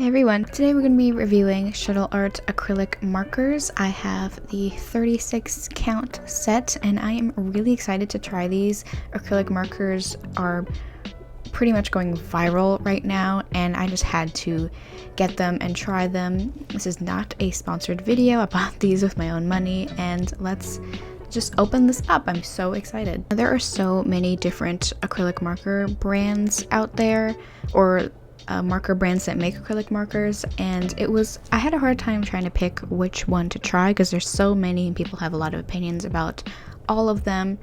everyone, today we're going to be reviewing Shuttle Art acrylic markers. I have the 36 count set and I am really excited to try these. Acrylic markers are pretty much going viral right now and I just had to get them and try them. This is not a sponsored video. I bought these with my own money and let's just open this up. I'm so excited. There are so many different acrylic marker brands out there, or marker brands that make acrylic markers, and I had a hard time trying to pick which one to try because there's so many and people have a lot of opinions about all of them,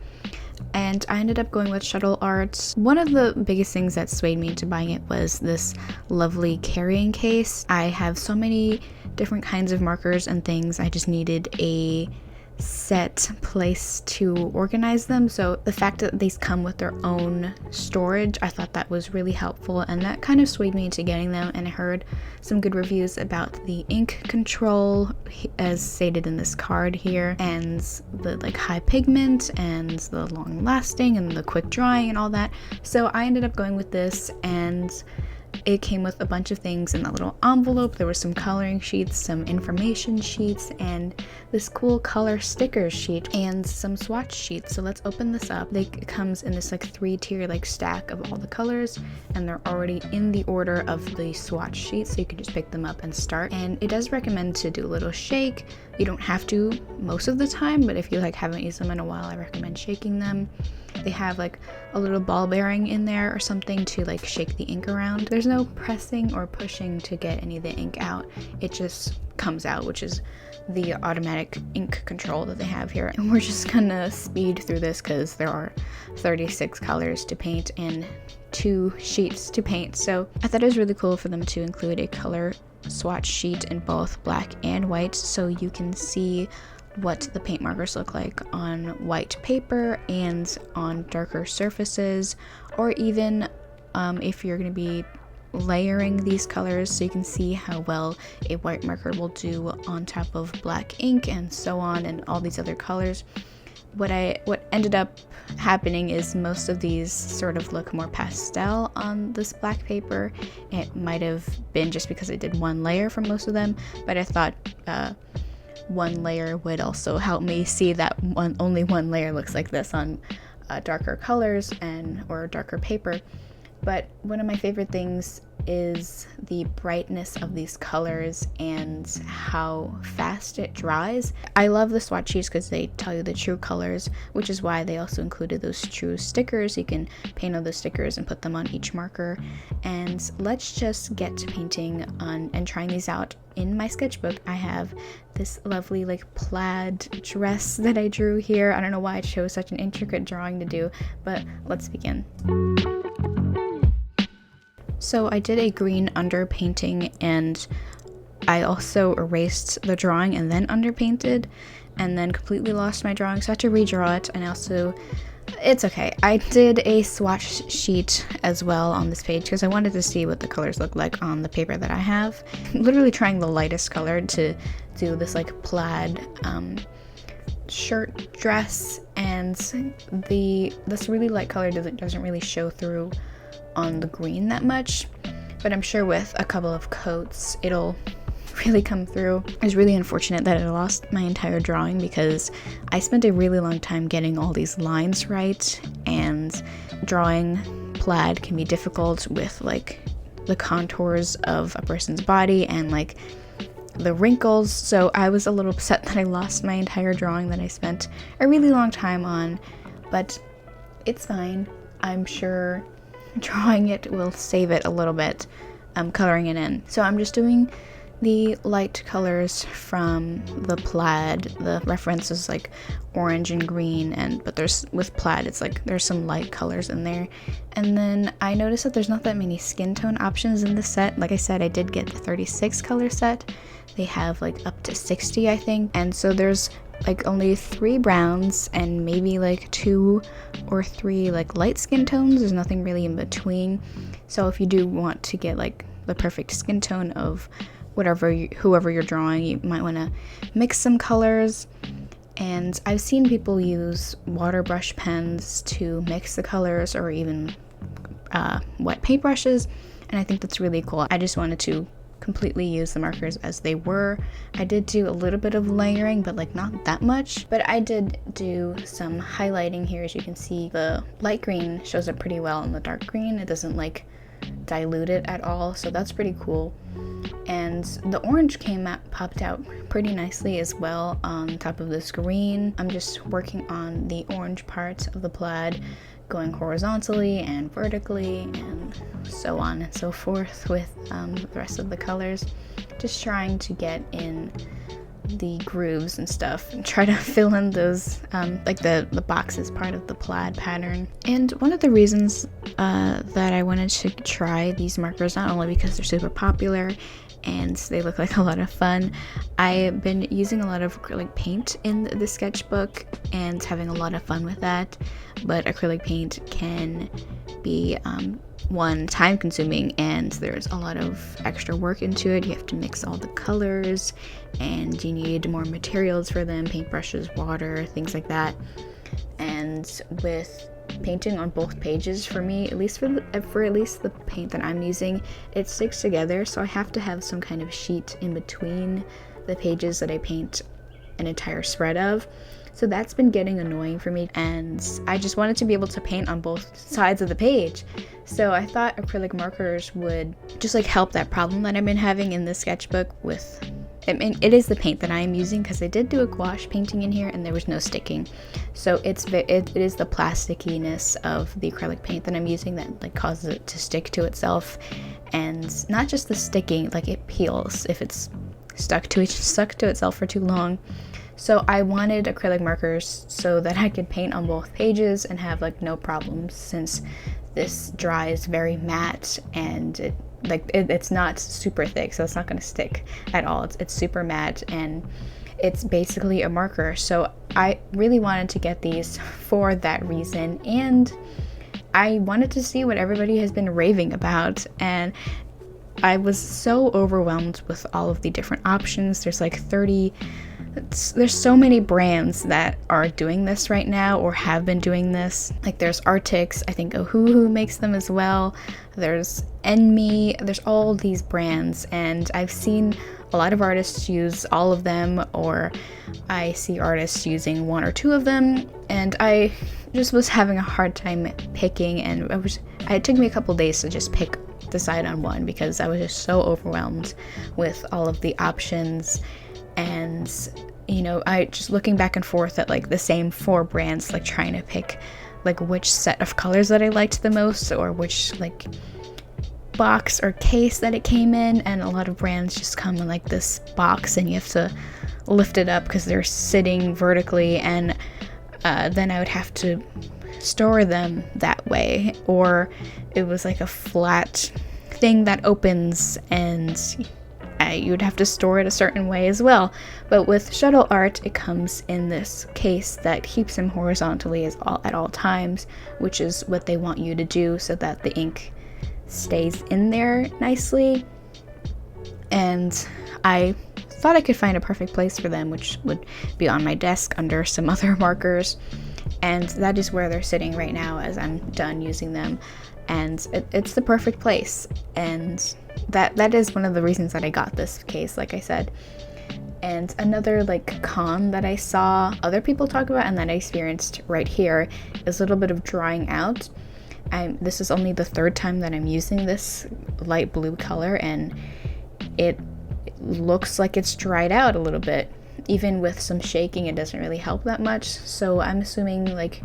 and I ended up going with Shuttle Art. One of the biggest things that swayed me into buying it was this lovely carrying case. I have so many different kinds of markers and things, I just needed a set place to organize them, so the fact that these come with their own storage, I thought that was really helpful, and that kind of swayed me into getting them. And I heard some good reviews about the ink control as stated in this card here, and the high pigment and the long lasting and the quick drying and all that. So I ended up going with this, and it came with a bunch of things in that little envelope. There were some coloring sheets, some information sheets, and this cool color sticker sheet, and some swatch sheets. So let's open this up. It comes in this 3-tier stack of all the colors, and they're already in the order of the swatch sheet, so you can just pick them up and start. And it does recommend to do a little shake. You don't have to most of the time, but if you haven't used them in a while, I recommend shaking them. They have a little ball bearing in there or something to shake the ink around. There's no pressing or pushing to get any of the ink out. It just comes out, which is the automatic ink control that they have here. And we're just gonna speed through this because there are 36 colors to paint and 2 sheets to paint. So I thought it was really cool for them to include a color swatch sheet in both black and white, so you can see what the paint markers look like on white paper and on darker surfaces, or even if you're going to be layering these colors, so you can see how well a white marker will do on top of black ink and so on, and all these other colors. What ended up happening is most of these sort of look more pastel on this black paper. It might have been just because I did one layer for most of them, but I thought one layer would also help me see that only one layer looks like this on darker colors or darker paper. But one of my favorite things is the brightness of these colors and how fast it dries. I love the swatch sheets because they tell you the true colors, which is why they also included those true stickers. You can paint all those stickers and put them on each marker. And let's just get to painting on and trying these out. In my sketchbook, I have this lovely plaid dress that I drew here. I don't know why I chose such an intricate drawing to do, but let's begin. So I did a green underpainting, and I also erased the drawing and then underpainted, and then completely lost my drawing, so I had to redraw it. And also, it's okay. I did a swatch sheet as well on this page because I wanted to see what the colors look like on the paper that I have. Literally trying the lightest color to do this plaid shirt dress, and this really light color doesn't really show through on the green that much, but I'm sure with a couple of coats it'll really come through. It was really unfortunate that I lost my entire drawing because I spent a really long time getting all these lines right, and drawing plaid can be difficult with the contours of a person's body and the wrinkles, so I was a little upset that I lost my entire drawing that I spent a really long time on, but it's fine. I'm sure drawing it will save it a little bit, coloring it in. So I'm just doing the light colors from the plaid. The reference is orange and green, but with plaid it's there's some light colors in there. And then I noticed that there's not that many skin tone options in this set. Like I said, I did get the 36 color set. They have up to 60, I think, and so there's only 3 browns and maybe 2 or 3 light skin tones. There's nothing really in between. So if you do want to get the perfect skin tone of whoever you're drawing, you might want to mix some colors. And I've seen people use water brush pens to mix the colors, or even wet paintbrushes, and I think that's really cool. I just wanted to completely use the markers as they were. I did do a little bit of layering, but like not that much. But I did do some highlighting here. As you can see, the light green shows up pretty well in the dark green. It doesn't like dilute it at all, so that's pretty cool. And the orange popped out pretty nicely as well on top of this green. I'm just working on the orange parts of the plaid, going horizontally and vertically and so on and so forth with the rest of the colors. Just trying to get in the grooves and stuff and try to fill in those like the boxes part of the plaid pattern. And one of the reasons that I wanted to try these markers, not only because they're super popular and they look like a lot of fun, I've been using a lot of acrylic paint in the sketchbook and having a lot of fun with that. But acrylic paint can be one, time consuming, and there's a lot of extra work into it. You have to mix all the colors and you need more materials for them, paintbrushes, water, things like that. And with painting on both pages, for me, at least for at least the paint that I'm using, it sticks together, so I have to have some kind of sheet in between the pages that I paint an entire spread of. So that's been getting annoying for me, and I just wanted to be able to paint on both sides of the page. So I thought acrylic markers would just like help that problem that I've been having in the sketchbook with, I mean, it is the paint that I am using, because I did do a gouache painting in here and there was no sticking. So it is the plasticiness of the acrylic paint that I'm using that like causes it to stick to itself, and not just the sticking, like it peels if it's stuck to itself for too long. So I wanted acrylic markers so that I could paint on both pages and have like no problems, since this dries very matte and it's not super thick, so it's not going to stick at all. It's super matte and it's basically a marker. So I really wanted to get these for that reason, and I wanted to see what everybody has been raving about, and I was so overwhelmed with all of the different options. There's like 30, there's so many brands that are doing this right now or have been doing this. Like there's Artix, I think Ohuhu makes them as well. There's Enme, there's all these brands, and I've seen a lot of artists use all of them, or I see artists using one or two of them, and I just was having a hard time picking, and it took me a couple days to just decide on one, because I was just so overwhelmed with all of the options. And you know, I just looking back and forth at like the same 4 brands, like trying to pick like which set of colors that I liked the most, or which like box or case that it came in. And a lot of brands just come in like this box and you have to lift it up because they're sitting vertically, and then I would have to store them that way, or it was like a flat thing that opens and you would have to store it a certain way as well. But with shuttle art, it comes in this case that keeps them horizontally at all times, which is what they want you to do so that the ink stays in there nicely. And I thought I could find a perfect place for them, which would be on my desk under some other markers, and that is where they're sitting right now as I'm done using them. And it's the perfect place, and that is one of the reasons that I got this case, like I said. And another like con that I saw other people talk about and that I experienced right here is a little bit of drying out. This is only the 3rd time that I'm using this light blue color, and it looks like it's dried out a little bit. Even with some shaking, it doesn't really help that much. So I'm assuming like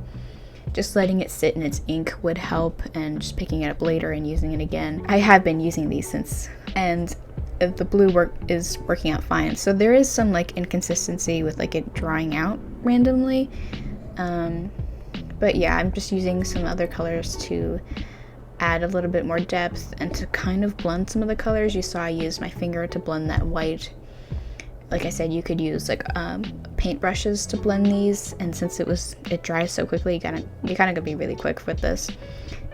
just letting it sit in its ink would help, and just picking it up later and using it again. I have been using these since, and the blue is working out fine. So there is some like inconsistency with like it drying out randomly. But yeah, I'm just using some other colors to add a little bit more depth and to kind of blend some of the colors. You saw I used my finger to blend that white. Like I said, you could use like paint brushes to blend these, and since it dries so quickly, you kind of gotta be really quick with this.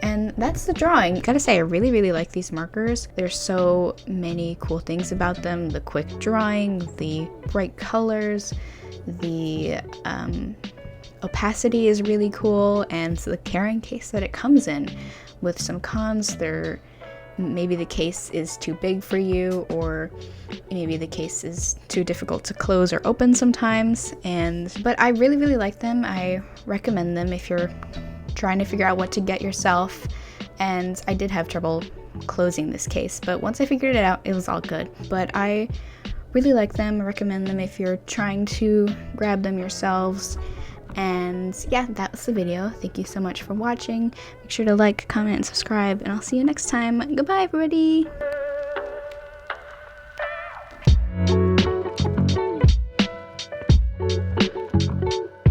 And that's the drawing. Gotta say, I really, really like these markers. There's so many cool things about them. The quick drawing, the bright colors, the opacity is really cool, and the carrying case that it comes in. With some cons, they're maybe the case is too big for you, or maybe the case is too difficult to close or open sometimes. But I really like them. I recommend them if you're trying to figure out what to get yourself. And I did have trouble closing this case, but once I figured it out, it was all good. But I really like them. I recommend them if you're trying to grab them yourselves. And yeah, that was the video. Thank you so much for watching. Make sure to like, comment, and subscribe, and I'll see you next time. Goodbye, everybody!